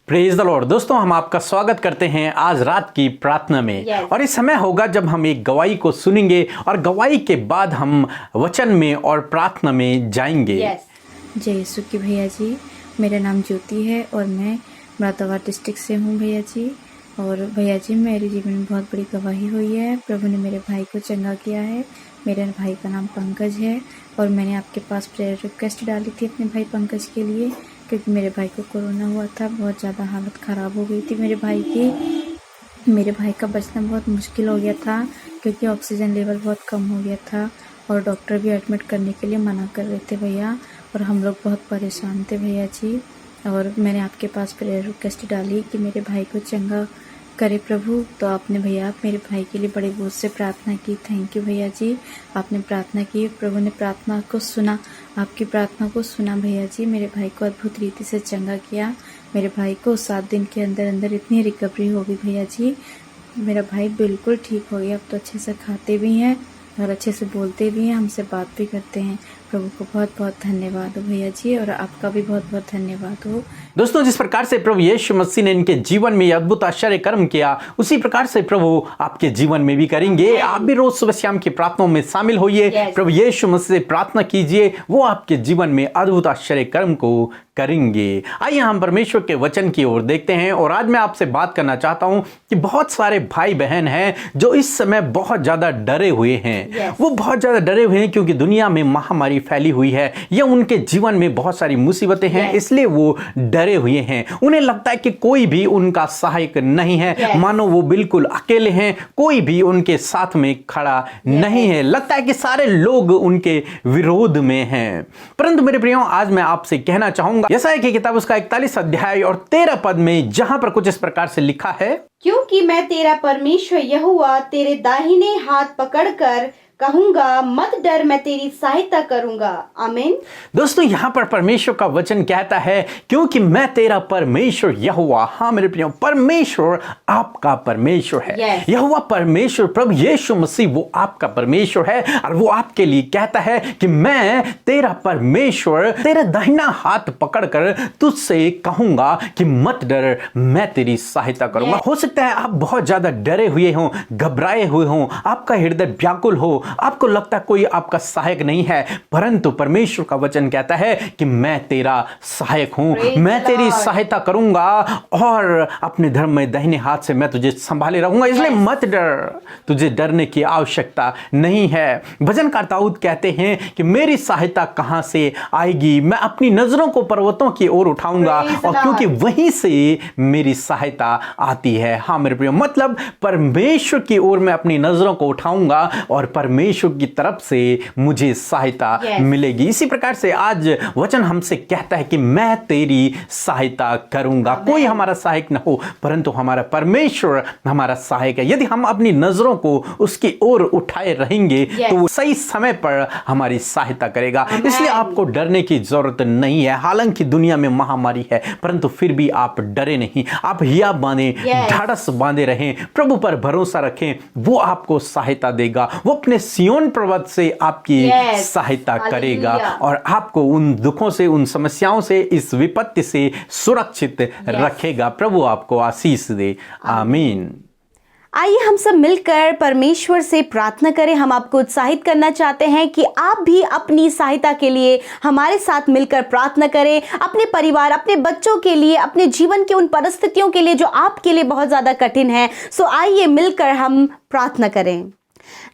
Praise the Lord. दोस्तों, हम आपका स्वागत करते हैं आज रात की प्रार्थना में। और इस समय होगा जब हम एक गवाही को सुनेंगे और गवाही के बाद हम वचन में और प्रार्थना में जाएंगे। जय यीशु की भैया जी, मेरा नाम ज्योति है और मैं मुरादाबाद डिस्ट्रिक्ट से हूँ भैया जी। और भैया जी, मेरे जीवन में बहुत बड़ी गवाही हुई है। प्रभु ने मेरे भाई को चंगा किया है। मेरे भाई का नाम पंकज है और मैंने आपके पास प्रेयर रिक्वेस्ट डाली थी अपने भाई पंकज के लिए, क्योंकि मेरे भाई को कोरोना हुआ था। बहुत ज़्यादा हालत ख़राब हो गई थी मेरे भाई की। मेरे भाई का बचना बहुत मुश्किल हो गया था क्योंकि ऑक्सीजन लेवल बहुत कम हो गया था और डॉक्टर भी एडमिट करने के लिए मना कर रहे थे भैया। और हम लोग बहुत परेशान थे भैया जी। और मैंने आपके पास प्रेयर रिक्वेस्ट डाली कि मेरे भाई को चंगा करे प्रभु। तो आपने भैया मेरे भाई के लिए बड़े बोझ से प्रार्थना की। थैंक यू भैया जी, आपने प्रार्थना की, प्रभु ने प्रार्थना को सुना, आपकी प्रार्थना को सुना भैया जी। मेरे भाई को अद्भुत रीति से चंगा किया। मेरे भाई को 7 दिन के अंदर अंदर इतनी रिकवरी हो गई भैया जी। मेरा भाई बिल्कुल ठीक हो गया। अब तो अच्छे से खाते भी हैं और अच्छे से बोलते भी हैं, हमसे बात भी करते हैं। प्रभु को बहुत बहुत धन्यवाद हो भैया जी, और आपका भी बहुत बहुत धन्यवाद हो। दोस्तों, जिस प्रकार से प्रभु यीशु मसीह ने इनके जीवन में अद्भुत आश्चर्य कर्म किया, उसी प्रकार से प्रभु आपके जीवन में भी करेंगे। आप भी रोज सुबह शाम की प्रार्थनाओं में शामिल होइए। प्रभु यीशु मसीह से प्रार्थना कीजिए, वो आपके जीवन में अद्भुत आश्चर्य कर्म को करेंगे। आइए हम परमेश्वर के वचन की ओर देखते हैं। और आज मैं आपसे बात करना चाहता हूं कि बहुत सारे भाई बहन हैं जो इस समय बहुत ज्यादा डरे हुए हैं। वो बहुत ज्यादा डरे हुए हैं क्योंकि दुनिया में महामारी फैली हुई है या उनके जीवन में बहुत सारी मुसीबतें हैं, इसलिए वो डरे हुए हैं। उन्हें लगता है कि कोई भी उनका सहायक नहीं है, मानो वो बिल्कुल अकेले हैं, कोई भी उनके साथ में खड़ा नहीं है। लगता है कि सारे लोग उनके विरोध में हैं। परंतु मेरे प्रियो, आज मैं आपसे कहना चाहूंगा यशायाह की किताब उसका 41 अध्याय और 13 पद में, जहां पर कुछ इस प्रकार से लिखा है, क्योंकि मैं तेरा परमेश्वर यहोवा तेरे दाहिने हाथ पकड़कर कहूंगा, मत डर, मैं तेरी सहायता करूंगा। आमीन। दोस्तों, यहां पर परमेश्वर का वचन कहता है, क्योंकि मैं तेरा परमेश्वर यहोवा। हाँ मेरे प्रियो, परमेश्वर आपका परमेश्वर है। यहोवा परमेश्वर प्रभु यीशु मसीह वो आपका परमेश्वर है और वो आपके लिए कहता है कि मैं तेरा परमेश्वर तेरा दाहिना हाथ पकड़कर तुझसे कहूंगा कि मत डर, मैं तेरी सहायता करूंगा। हो सकता है आप बहुत ज्यादा डरे हुए हो, घबराए हुए हो, आपका हृदय व्याकुल हो, आपको लगता है कोई आपका सहायक नहीं है, परंतु परमेश्वर का वचन कहता है कि मैं तेरा सहायक हूं, मैं तेरी सहायता करूंगा और अपने धर्म में दाहिने हाथ से मैं तुझे संभाले रहूंगा। इसलिए मत डर, तुझे डरने की आवश्यकता नहीं है। भजनकार दाऊद कहते हैं कि मेरी सहायता कहां से आएगी, मैं अपनी नजरों को पर्वतों की ओर उठाऊंगा और क्योंकि वहीं से मेरी सहायता आती है। हाँ मेरे प्रिय, मतलब परमेश्वर की ओर मैं अपनी नजरों को उठाऊंगा और परमेश्वर की तरफ से मुझे सहायता मिलेगी। इसी प्रकार से आज वचन हमसे कहता है कि मैं तेरी सहायता करूंगा। कोई हमारा सहायक न हो, परंतु हमारा परमेश्वर हमारा सहायक है। यदि हम अपनी नजरों को उसकी ओर उठाए रहेंगे तो वो सही समय पर हमारी सहायता करेगा। इसलिए आपको डरने की जरूरत नहीं है। हालांकि दुनिया में महामारी है, परंतु फिर भी आप डरे नहीं। आप हिया बांधे, ढाढ़स बांधे रहें, प्रभु पर भरोसा रखें, वो आपको सहायता देगा। वो अपने सियोन पर्वत से आपकी सहायता करेगा और आपको उन दुखों से, उन समस्याओं से, इस विपत्ति से सुरक्षित रखेगा। प्रभु आपको आशीष दे। आमीन। आइए हम सब मिलकर परमेश्वर से प्रार्थना करें। हम आपको उत्साहित करना चाहते हैं कि आप भी अपनी सहायता के लिए हमारे साथ मिलकर प्रार्थना करें, अपने परिवार, अपने बच्चों के लिए, अपने जीवन के उन परिस्थितियों के लिए जो आपके लिए बहुत ज़्यादा कठिन है। सो आइए मिलकर हम प्रार्थना करें।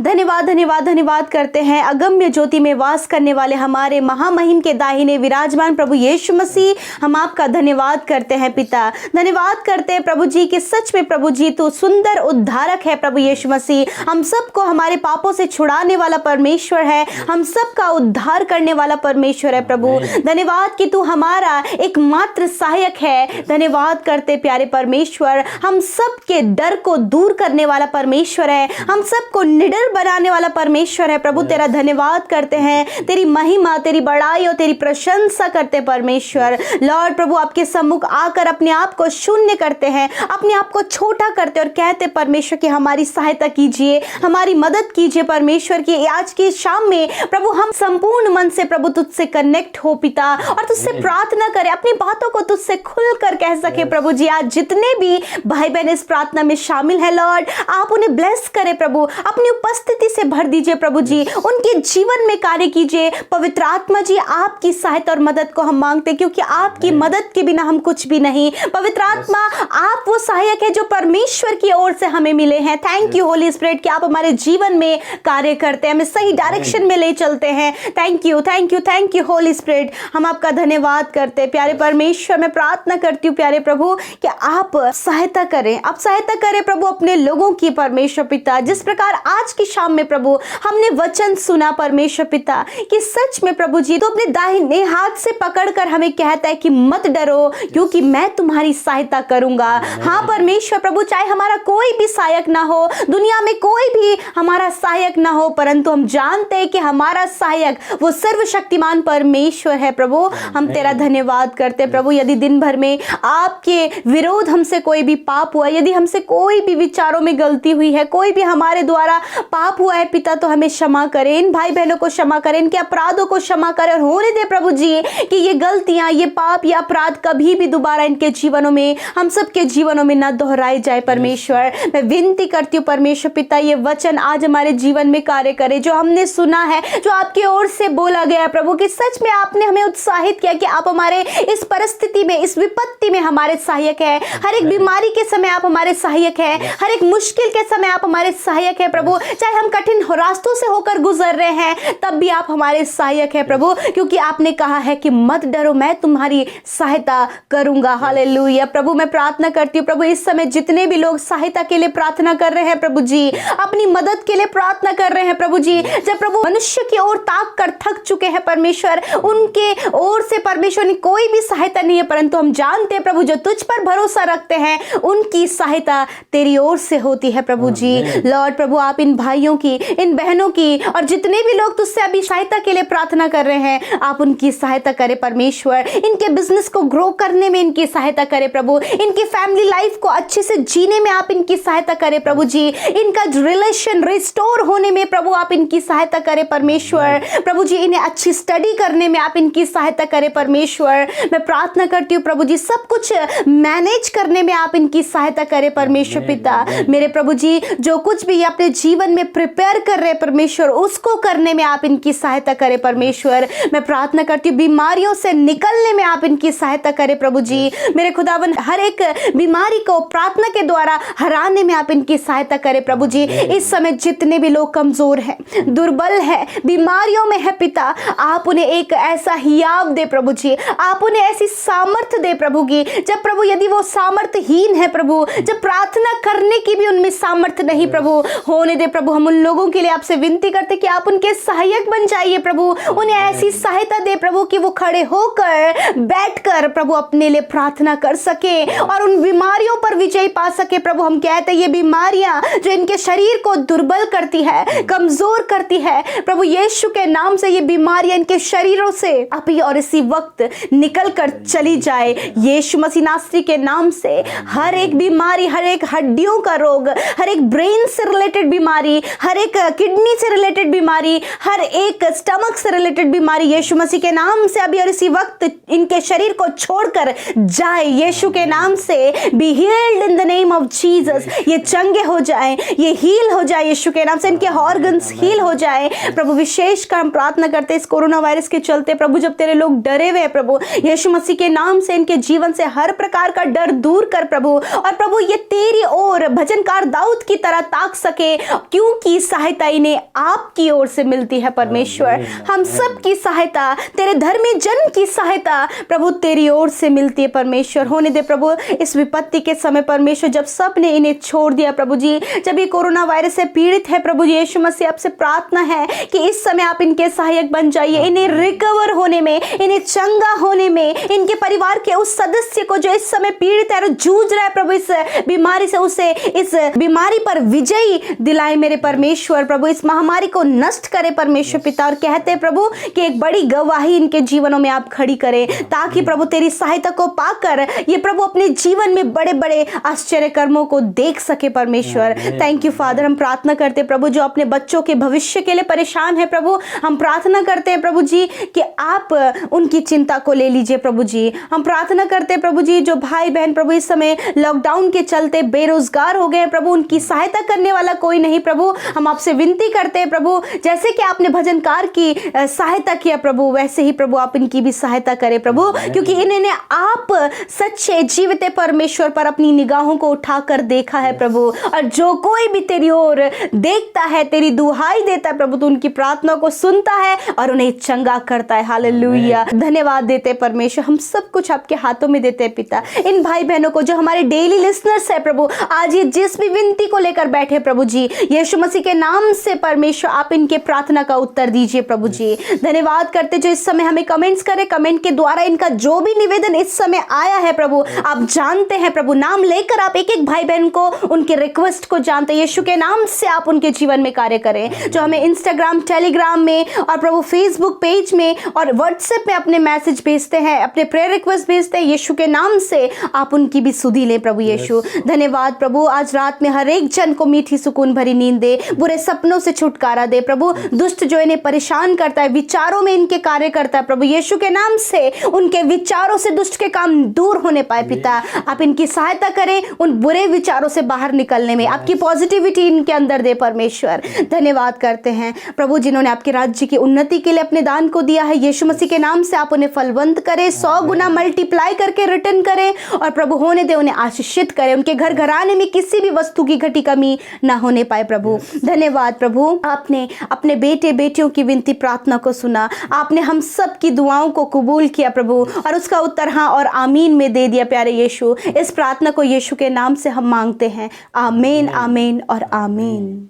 धन्यवाद धन्यवाद धन्यवाद करते हैं अगम्य ज्योति में वास करने वाले हमारे महामहिम के दाहिने विराजमान प्रभु यीशु मसीह, हम आपका धन्यवाद करते हैं पिता। धन्यवाद करते हैं प्रभु जी कि सच में प्रभु जी तू सुंदर उद्धारक है। प्रभु यीशु मसीह हम सबको हमारे पापों से छुड़ाने वाला परमेश्वर है, हम सबका उद्धार करने वाला परमेश्वर है। प्रभु धन्यवाद कि तू हमारा एकमात्र सहायक है। धन्यवाद करते प्यारे परमेश्वर, हम सबके डर को दूर करने वाला परमेश्वर है, हम सबको निडर बनाने वाला परमेश्वर है प्रभु। तेरा धन्यवाद करते हैं, तेरी महिमा, तेरी बड़ाई और तेरी प्रशंसा करते हैं परमेश्वर। लॉर्ड प्रभु आपके सम्मुख आकर अपने आप को शून्य करते हैं, अपने आप को छोटा करते और कहते परमेश्वर कि हमारी सहायता कीजिए, हमारी मदद कीजिए परमेश्वर की आज की शाम में प्रभु हम संपूर्ण मन से प्रभु तुझसे कनेक्ट हो पिता और तुझसे प्रार्थना करें, अपनी बातों को तुझसे खुलकर कह सके प्रभु जी। आज जितने भी भाई बहन इस प्रार्थना में शामिल है लॉर्ड, आप उन्हें ब्लेस करें प्रभु, अपनी उपस्थिति से भर दीजिए प्रभु जी, उनके जीवन में कार्य कीजिए। पवित्र आत्मा जी आपकी सहायता और मदद को हम मांगते हैं, क्योंकि आपकी मदद के बिना हम कुछ भी नहीं। पवित्र आत्मा आप वो सहायक है जो परमेश्वर की ओर से हमें मिले हैं। थैंक यू होली स्पिरिट कि आप हमारे जीवन में कार्य करते हैं, हमें सही डायरेक्शन में ले चलते हैं। Thank you, thank you, thank you Holi spirit. हम आपका धन्यवाद करते हैं प्यारे परमेश्वर। मैं प्रार्थना करती हूँ प्यारे प्रभु कि आप सहायता करें, आप सहायता करें प्रभु अपने लोगों की परमेश्वर पिता। जिस प्रकार आज की शाम में प्रभु हमने वचन सुना परमेश्वर पिता कि सच में प्रभु जी तो अपने दाहिने हाथ से पकड़कर हमें कहता है कि मत डरो क्योंकि मैं तुम्हारी सहायता करूंगा। हाँ परमेश्वर प्रभु, चाहे हमारा कोई भी सहायक ना हो, दुनिया में कोई भी हमारा सहायक ना हो, परंतु हम जानते हैं कि हमारा सहायक वो सर्वशक्तिमान परमेश्वर है प्रभु। हम तेरा धन्यवाद करते हैं प्रभु। यदि दिन भर में आपके विरोध हमसे कोई भी पाप हुआ, यदि हमसे कोई भी विचारों में गलती हुई है, कोई भी हमारे द्वारा पाप हुआ है पिता, तो हमें क्षमा करें, इन भाई बहनों को क्षमा करें, इनके अपराधों को क्षमा करें और होने दे प्रभु जी कि ये गलतियां, ये पाप, ये अपराध कभी भी दोबारा इनके जीवनों में, हम सबके जीवनों में ना दोहराए जाए परमेश्वर। मैं विनती करती हूँ परमेश्वर पिता, ये वचन आज हमारे जीवन में कार्य करे जो हमने सुना है, जो आपकी ओर से बोला गया है प्रभु, कि सच में आपने हमें उत्साहित किया कि आप हमारे इस परिस्थिति में, इस विपत्ति में हमारे सहायक है। हर एक बीमारी के समय आप हमारे सहायक है, हर एक मुश्किल के समय आप हमारे सहायक है प्रभु। चाहे हम कठिन रास्तों से होकर गुजर रहे हैं तब भी आप हमारे सहायक है प्रभु, क्योंकि आपने कहा है कि मत डरो मैं तुम्हारी सहायता करूंगा। हालेलुया प्रभु। मैं प्रार्थना करती हूँ प्रभु इस समय जितने भी लोग सहायता के लिए प्रार्थना कर रहे हैं प्रभु जी, अपनी मदद के लिए प्रार्थना कर रहे हैं प्रभु जी, जब प्रभु मनुष्य की ओर ताक कर थक चुके हैं परमेश्वर, उनके ओर से परमेश्वर ने कोई भी सहायता नहीं है, परंतु हम जानते हैं प्रभु जो तुझ पर भरोसा रखते हैं उनकी सहायता तेरी ओर से होती है प्रभु जी। लॉर्ड प्रभु आप इन भाइयों की, इन बहनों की और जितने भी लोग तुझसे अभी सहायता के लिए प्रार्थना कर रहे हैं, आप उनकी सहायता करें परमेश्वर। इनके बिजनेस को ग्रो करने में इनकी सहायता करें प्रभु, इनकी फैमिली लाइफ को अच्छे से जीने में आप इनकी सहायता करें प्रभु जी, इनका रिलेशन रिस्टोर होने में प्रभु आप इनकी सहायता करें परमेश्वर। प्रभु जी इन्हें अच्छी स्टडी करने में आप इनकी सहायता करें परमेश्वर। मैं प्रार्थना करती हूँ प्रभु जी सब कुछ मैनेज करने में आप इनकी सहायता करें परमेश्वर पिता। मेरे प्रभु जी जो कुछ भी अपने जीवन में प्रिपेयर कर रहे परमेश्वर, उसको करने में आप इनकी सहायता करें परमेश्वर। मैं प्रार्थना करती हूँ बीमारियों से निकलने में आप इनकी सहायता करें प्रभु जी। मेरे खुदावन हर एक बीमारी को प्रार्थना के द्वारा हराने में आप इनकी सहायता करें प्रभु जी। इस समय जितने भी लोग कमजोर हैं, दुर्बल है, बीमारियों में है पिता, आप उन्हें एक ऐसा हियाव दे प्रभु जी, आप उन्हें ऐसी सामर्थ्य दे प्रभु की, जब प्रभु यदि वो सामर्थ्यहीन है प्रभु, जब प्रार्थना करने की भी उनमें सामर्थ्य नहीं प्रभु, होने दे प्रभु। हम उन लोगों के लिए आपसे विनती करते कि आप उनके सहायक बन जाइए प्रभु, उन्हें ऐसी सहायता दे प्रभु कि वो खड़े होकर बैठकर प्रभु अपने लिए प्रार्थना कर सके और उन बीमारियों पर विजय पा सके प्रभु। हम कहते हैं ये बीमारियां जो इनके शरीर को दुर्बल करती है, कमजोर करती है प्रभु, यीशु के नाम से ये बीमारियां इनके शरीरों से अभी और इसी वक्त निकल कर चली जाए यीशु मसीह नासरी के नाम से। हर एक बीमारी, हर एक हड्डियों का रोग, हर एक ब्रेन से रिलेटेड बीमारी, हर एक किडनी से रिलेटेड बीमारी, हर एक स्टमक से रिलेटेड बीमारी यीशु मसीह के नाम से अभी और इसी वक्त इनके शरीर को छोड़कर जाए यीशु के नाम से। Be healed in the name of Jesus. ये चंगे हो जाए, ये हील हो जाए यीशु के नाम से, इनके ऑर्गन्स हील हो जाए प्रभु। विशेषकर हम प्रार्थना करते हैं इस कोरोना वायरस के चलते प्रभु, जब तेरे लोग डरे हुए हैं प्रभु, यीशु मसीह के नाम से इनके जीवन से हर प्रकार का डर दूर कर प्रभु। और प्रभु ये तेरी ओर भजनकार दाऊद की तरह ताक सके, क्योंकि सहायता इन्हें आपकी ओर से मिलती है परमेश्वर। हम सब की सहायता, तेरे धर्मी जन की सहायता प्रभु तेरी ओर से मिलती है परमेश्वर। होने दे प्रभु इस विपत्ति के समय परमेश्वर, जब सब ने इन्हें छोड़ दिया प्रभु जी, जब ये कोरोना वायरस से पीड़ित है प्रभु यीशु मसीह, आपसे प्रार्थना है कि इस समय आप इनके सहायक बन जाइए, इन्हें रिकवर होने में, इन्हें चंगा होने में, इनके परिवार के उस सदस्य को जो इस समय पीड़ित है और जूझ रहा है प्रभु इस बीमारी से, उसे इस बीमारी पर विजयी दिलाए है मेरे परमेश्वर प्रभु, इस महामारी को नष्ट करे परमेश्वर पिता, और कहते हैं प्रभु कि एक बड़ी गवाही इनके जीवनों में आप खड़ी करें, ताकि प्रभु तेरी सहायता को पाकर ये प्रभु अपने जीवन में बड़े बड़े आश्चर्य कर्मों को देख सके परमेश्वर। Thank you father. हम प्रार्थना करते हैं प्रभु जो अपने बच्चों के भविष्य के लिए परेशान है प्रभु, हम प्रार्थना करते हैं प्रभु जी कि आप उनकी चिंता को ले लीजिए प्रभु जी। हम प्रार्थना करते हैं प्रभु जी जो भाई बहन प्रभु इस समय लॉकडाउन के चलते बेरोजगार हो गए प्रभु, उनकी सहायता करने वाला कोई नहीं प्रभु। हम आपसे विनती करते हैं प्रभु, जैसे कि आपने भजनकार की सहायता किया प्रभु, वैसे ही प्रभु आप इनकी भी सहायता करें प्रभु, क्योंकि इन्होंने आप सच्चे जीवित परमेश्वर पर अपनी निगाहों को उठाकर देखा है प्रभु, और जो कोई भी तेरी ओर देखता है, तेरी दुहाई देता है प्रभु, तो उनकी प्रार्थना को सुनता है और उन्हें चंगा करता है। हालेलुया। धन्यवाद देते परमेश्वर, हम सब कुछ आपके हाथों में देते हैं पिता। इन भाई बहनों को जो हमारे डेली लिसनर्स है प्रभु, आज ये जिस भी विनती को लेकर बैठे प्रभु जी, यीशु मसीह के नाम से परमेश्वर आप इनके प्रार्थना का उत्तर दीजिए प्रभु जी। धन्यवाद करते जो इस समय हमें कमेंट्स करें, कमेंट के द्वारा इनका जो भी निवेदन इस समय आया है प्रभु आप जानते हैं प्रभु, नाम लेकर आप एक एक भाई बहन को उनके रिक्वेस्ट को जानते हैं। यीशु के नाम से आप उनके जीवन में कार्य करें। जो हमें इंस्टाग्राम, टेलीग्राम में और प्रभु फेसबुक पेज में और व्हाट्सएप में अपने मैसेज भेजते हैं, अपने प्रेयर रिक्वेस्ट भेजते हैं, यीशु के नाम से आप उनकी भी सुधि लें प्रभु यीशु। धन्यवाद प्रभु, आज रात में हर एक जन को मीठी सुकून भरी नींद दे, बुरे सपनों से छुटकारा दे प्रभु। दुष्ट जो इन्हें परेशान करता है, विचारों में इनके कार्य करता है प्रभु, यीशु के नाम से उनके विचारों से दुष्ट के काम दूर होने पाए पिता। आप इनकी सहायता करें उन बुरे विचारों से बाहर निकलने में, आपकी पॉजिटिविटी इनके अंदर दे परमेश्वर। धन्यवाद करते हैं प्रभु जिन्होंने आपके राज्य की उन्नति के लिए अपने दान को दिया है, यीशु मसीह के नाम से आप उन्हें फलवंत करें, 100 गुना मल्टीप्लाई करके रिटर्न करें, और प्रभु होने दे उन्हें आशीषित करें, उनके घर घराने में किसी भी वस्तु की घटी कमी ना होने पाए प्रभु। धन्यवाद प्रभु, आपने अपने बेटे बेटियों की विनती प्रार्थना को सुना, आपने हम सब की दुआओं को कबूल किया प्रभु, और उसका उत्तर हाँ और आमीन में दे दिया प्यारे यीशु। इस प्रार्थना को यीशु के नाम से हम मांगते हैं, आमीन आमीन और आमीन।